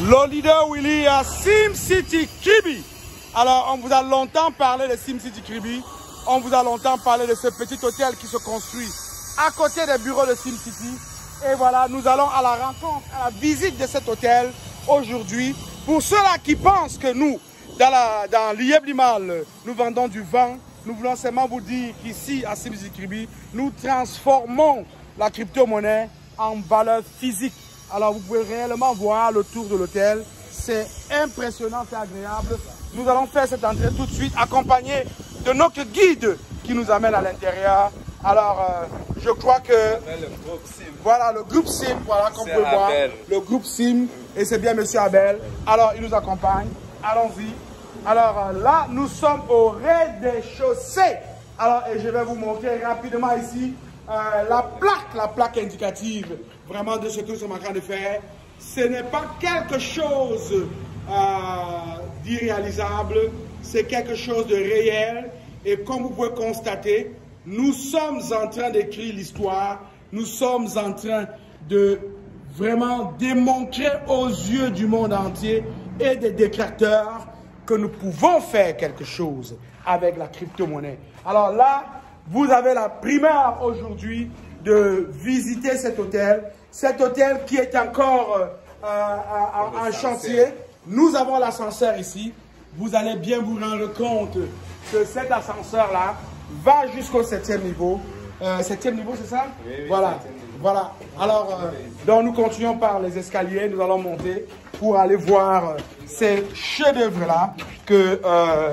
Le leader Willy à SimCity Kribi. Alors, on vous a longtemps parlé de SimCity Kribi. On vous a longtemps parlé de ce petit hôtel qui se construit à côté des bureaux de SimCity. Et voilà, nous allons à la rencontre, à la visite de cet hôtel aujourd'hui. Pour ceux-là qui pensent que nous, dans l'Ieb Limal, nous vendons du vin, nous voulons seulement vous dire qu'ici, à SimCity Kribi, nous transformons la crypto-monnaie en valeur physique. Alors, vous pouvez réellement voir le tour de l'hôtel. C'est impressionnant, c'est agréable. Nous allons faire cette entrée tout de suite, accompagné de notre guide qui nous amène à l'intérieur. Alors, je crois que... Voilà, le groupe Sim, voilà, comme vous pouvez voir. Le groupe Sim, et c'est bien Monsieur Abel. Alors, il nous accompagne. Allons-y. Alors, là, nous sommes au rez-de-chaussée. Alors, et je vais vous montrer rapidement ici la plaque indicative vraiment de ce que nous sommes en train de faire. Ce n'est pas quelque chose d'irréalisable, c'est quelque chose de réel. Et comme vous pouvez constater, nous sommes en train d'écrire l'histoire, nous sommes en train de vraiment démontrer aux yeux du monde entier et des détracteurs que nous pouvons faire quelque chose avec la crypto-monnaie. Alors là, vous avez la primeur aujourd'hui de visiter cet hôtel qui est encore en chantier. Nous avons l'ascenseur ici. Vous allez bien vous rendre compte que cet ascenseur-là va jusqu'au 7e niveau. 7e niveau, c'est ça? Oui, voilà. Voilà. Alors, donc nous continuons par les escaliers. Nous allons monter pour aller voir ces chefs-d'œuvre-là que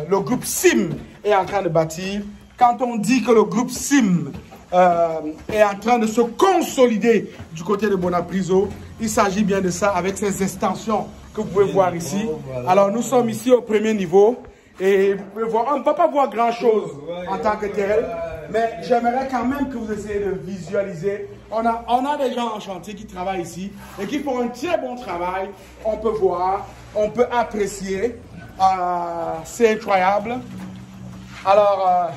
le groupe Sim est en train de bâtir. Quand on dit que le groupe Sim est en train de se consolider du côté de Bonapriso, il s'agit bien de ça avec ces extensions que vous pouvez voir ici. Alors nous sommes ici au premier niveau et vous pouvez voir, on ne peut pas voir grand chose en tant que tel, mais j'aimerais quand même que vous essayez de visualiser. On a des gens en chantier qui travaillent ici et qui font un très bon travail. On peut voir, on peut apprécier, c'est incroyable. Alors,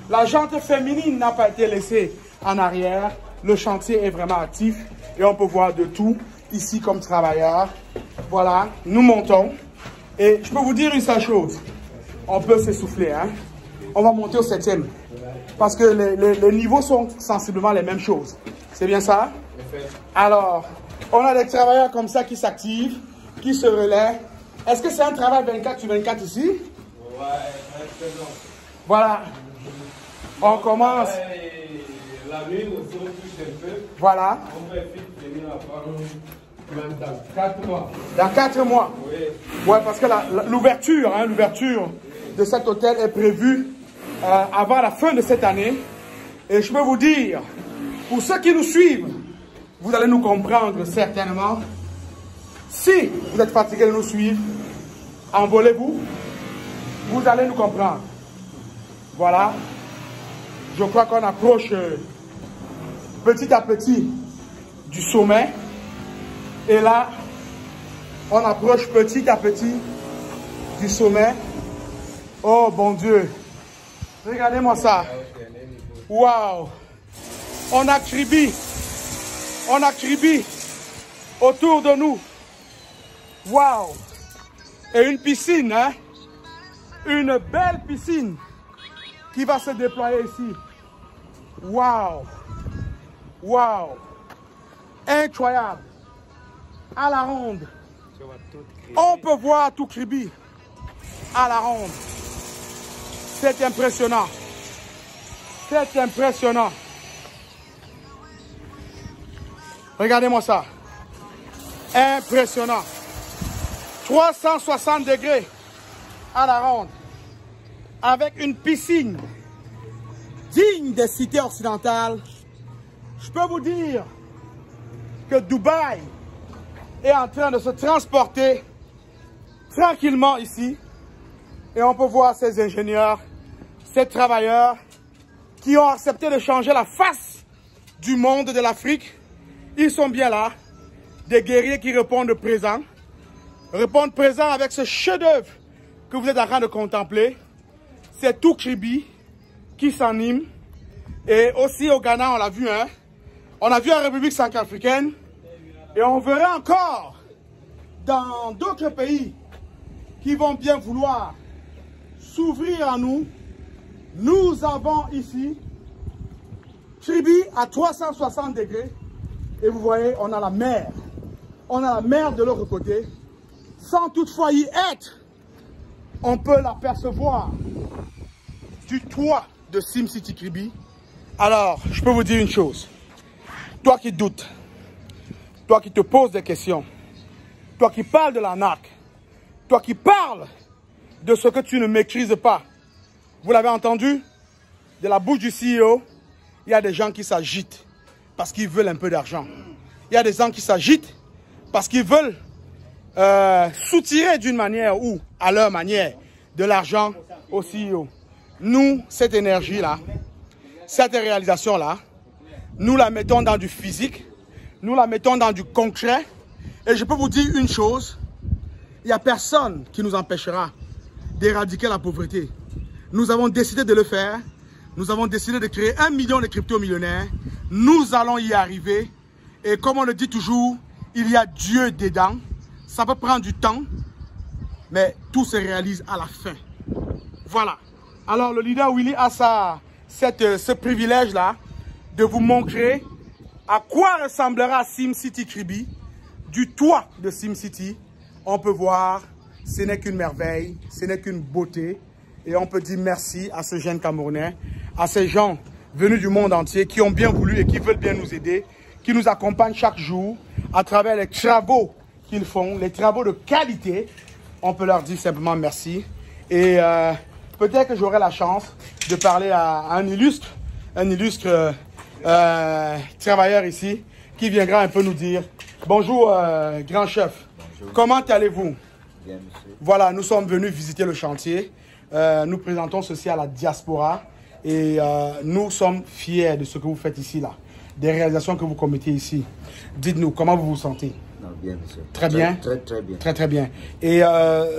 la jante féminine n'a pas été laissée en arrière. Le chantier est vraiment actif et on peut voir de tout ici comme travailleurs. Voilà, nous montons. Et je peux vous dire une seule chose. On peut s'essouffler, hein. On va monter au 7e. Parce que les niveaux sont sensiblement les mêmes choses. C'est bien ça? Alors, on a des travailleurs comme ça qui s'activent, qui se relaient. Est-ce que c'est un travail 24 sur 24 ici? Ouais, voilà. On commence. La nuit, on se retouche un peu. Voilà. On va finir dans 4 mois. Dans 4 mois? Oui. Ouais, parce que l'ouverture de cet hôtel est prévue avant la fin de cette année. Et je peux vous dire, pour ceux qui nous suivent, vous allez nous comprendre certainement. Si vous êtes fatigué de nous suivre, envolez-vous. Vous allez nous comprendre. Voilà. Je crois qu'on approche petit à petit du sommet. Et là, on approche petit à petit du sommet. Oh, bon Dieu. Regardez-moi ça. Waouh. On a Kribi autour de nous. Waouh. Et une piscine, hein. Une belle piscine qui va se déployer ici. Waouh! Waouh! Incroyable! À la ronde. On peut voir tout Kribi à la ronde. C'est impressionnant. C'est impressionnant. Regardez-moi ça. Impressionnant. 360 degrés à la ronde. Avec une piscine digne des cités occidentales. Je peux vous dire que Dubaï est en train de se transporter tranquillement ici. Et on peut voir ces ingénieurs, ces travailleurs qui ont accepté de changer la face du monde de l'Afrique. Ils sont bien là. Des guerriers qui répondent présent. Répondent présent avec ce chef-d'œuvre que vous êtes en train de contempler. C'est tout Kribi qui s'anime. Et aussi au Ghana, on l'a vu, hein. On a vu en République centrafricaine. Et on verra encore dans d'autres pays qui vont bien vouloir s'ouvrir à nous, nous avons ici Kribi à 360 degrés. Et vous voyez, on a la mer. On a la mer de l'autre côté. Sans toutefois y être, on peut l'apercevoir du toit de SimCity Kribi. Alors, je peux vous dire une chose. Toi qui doutes, toi qui te poses des questions, toi qui parles de l'arnaque, toi qui parles de ce que tu ne maîtrises pas, vous l'avez entendu, de la bouche du CEO, il y a des gens qui s'agitent parce qu'ils veulent un peu d'argent. Il y a des gens qui s'agitent parce qu'ils veulent soutirer d'une manière ou à leur manière de l'argent au CEO. Nous, cette énergie-là, cette réalisation-là, nous la mettons dans du physique, nous la mettons dans du concret. Et je peux vous dire une chose, il n'y a personne qui nous empêchera d'éradiquer la pauvreté. Nous avons décidé de le faire. Nous avons décidé de créer 1 million de crypto-millionnaires. Nous allons y arriver. Et comme on le dit toujours, il y a Dieu dedans. Ça peut prendre du temps, mais tout se réalise à la fin. Voilà. Alors le leader Willy a ce privilège-là de vous montrer à quoi ressemblera SimCity Kribi. Du toit de SimCity, on peut voir, ce n'est qu'une merveille, ce n'est qu'une beauté. Et on peut dire merci à ce jeune Camerounais, à ces gens venus du monde entier qui ont bien voulu et qui veulent bien nous aider, qui nous accompagnent chaque jour à travers les travaux qu'ils font, les travaux de qualité. On peut leur dire simplement merci. Et peut-être que j'aurai la chance de parler à un illustre travailleur ici qui viendra un peu nous dire bonjour grand chef. Bonjour. Comment allez-vous? Bien, monsieur. Voilà, nous sommes venus visiter le chantier. Nous présentons ceci à la diaspora et nous sommes fiers de ce que vous faites ici, là, des réalisations que vous commettez ici. Dites-nous, comment vous vous sentez? Non, bien, monsieur. Très bien. Très bien. Très bien. Et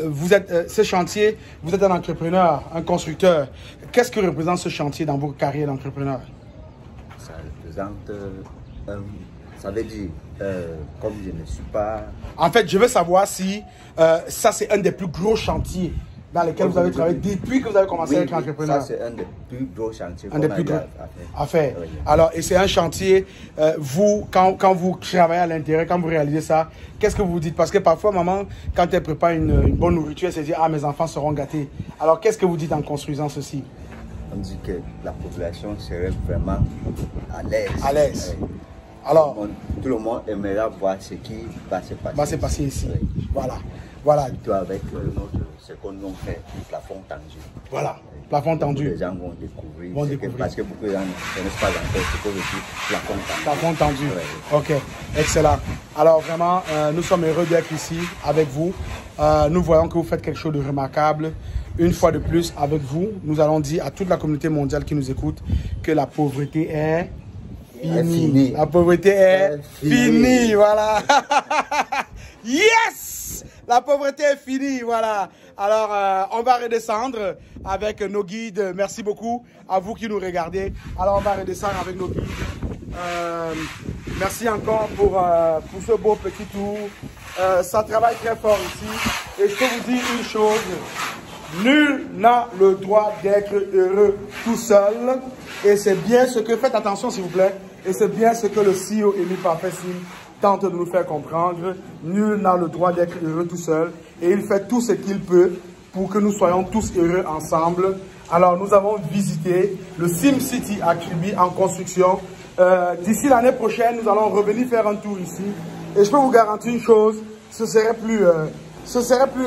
vous êtes, ce chantier, vous êtes un entrepreneur, un constructeur. Qu'est-ce que représente ce chantier dans votre carrière d'entrepreneur? Ça représente, ça veut dire, comme je ne suis pas... En fait, je veux savoir si ça, c'est un des plus gros chantiers dans lesquels vous avez travaillé depuis que vous avez commencé à être entrepreneur. Ça, c'est un des plus gros chantiers qu'on a à faire. Oui. Alors, et c'est un chantier, vous, quand vous travaillez à l'intérieur, quand vous réalisez ça, qu'est-ce que vous dites? Parce que parfois, maman, quand elle prépare une bonne nourriture, elle se dit, ah, mes enfants seront gâtés. Alors, qu'est-ce que vous dites en construisant ceci? On dit que la population serait vraiment à l'aise. À l'aise. Oui. Alors, tout le monde aimerait voir ce qui va se passer. Va se passer ici. Oui. Voilà. Surtout avec ce qu'on a fait, le plafond tendu. Voilà, plafond tendu. Les gens vont découvrir. Parce que beaucoup de gens ne connaissent pas encore ce qu'on veut dire plafond tendu. Plafond tendu. Oui. Ok, excellent. Alors vraiment, nous sommes heureux d'être ici avec vous. Nous voyons que vous faites quelque chose de remarquable. Une fois de plus, avec vous, nous allons dire à toute la communauté mondiale qui nous écoute que la pauvreté est finie. La pauvreté est finie. Voilà. Yes! La pauvreté est finie, voilà. Alors, on va redescendre avec nos guides. Merci beaucoup à vous qui nous regardez. Alors, on va redescendre avec nos guides. Merci encore pour ce beau petit tour. Ça travaille très fort ici. Et je peux vous dire une chose. Nul n'a le droit d'être heureux tout seul. Et c'est bien ce que... Faites attention, s'il vous plaît. Et c'est bien ce que le CEO Émile Parfait-Sim tente de nous faire comprendre. Nul n'a le droit d'être heureux tout seul. Et il fait tout ce qu'il peut pour que nous soyons tous heureux ensemble. Alors, nous avons visité le SimCity à Kribi en construction. D'ici l'année prochaine, nous allons revenir faire un tour ici. Et je peux vous garantir une chose, ce serait plus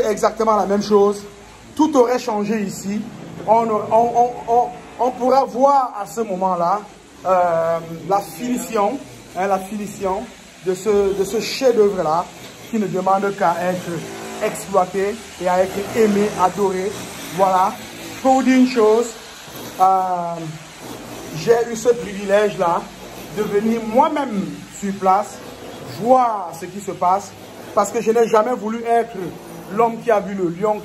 exactement la même chose. Tout aurait changé ici. On pourra voir à ce moment-là la finition de ce chef-d'œuvre-là qui ne demande qu'à être exploité et à être aimé, adoré. Voilà. Je peux vous dire une chose. J'ai eu ce privilège-là de venir moi-même sur place, voir ce qui se passe, parce que je n'ai jamais voulu être l'homme qui a vu le lion,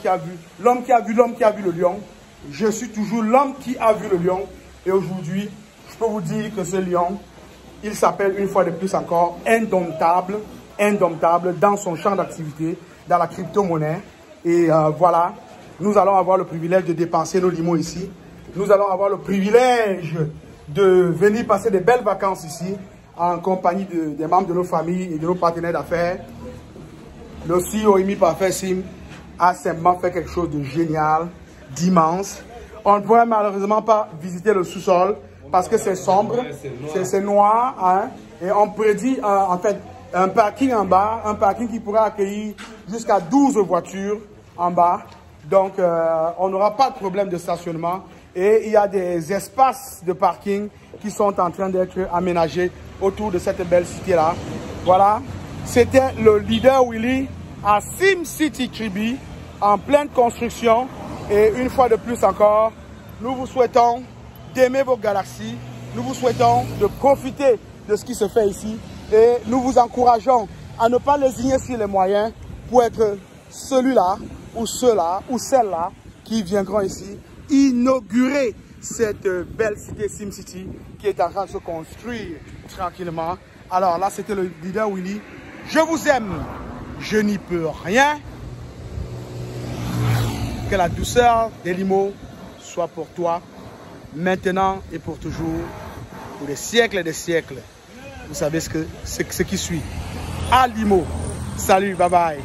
l'homme qui a vu le lion. Je suis toujours l'homme qui a vu le lion. Et aujourd'hui, je peux vous dire que ce lion, il s'appelle une fois de plus encore indomptable. indomptable dans son champ d'activité, dans la crypto-monnaie. Et voilà, nous allons avoir le privilège de dépenser nos limos ici. Nous allons avoir le privilège de venir passer de belles vacances ici, en compagnie des membres de nos familles et de nos partenaires d'affaires. Le CEO Imi Parfait Sim a simplement fait quelque chose de génial, d'immense. On ne pourrait malheureusement pas visiter le sous-sol parce que c'est sombre, c'est noir, hein, et on prédit en fait un parking en bas, un parking qui pourrait accueillir jusqu'à 12 voitures en bas. Donc on n'aura pas de problème de stationnement et il y a des espaces de parking qui sont en train d'être aménagés autour de cette belle cité-là. Voilà, c'était le Leader Willy à SimCity Kribi en pleine construction. Et une fois de plus encore, nous vous souhaitons d'aimer vos galaxies. Nous vous souhaitons de profiter de ce qui se fait ici. Et nous vous encourageons à ne pas lésigner sur les moyens pour être celui-là ou ceux-là ou celles-là qui viendront ici inaugurer cette belle cité SimCity qui est en train de se construire tranquillement. Alors là, c'était le Leader Willy. Je vous aime, je n'y peux rien. Que la douceur des limos soit pour toi, maintenant et pour toujours, pour des siècles et des siècles. Vous savez ce qui suit. À Limo. Salut, bye bye.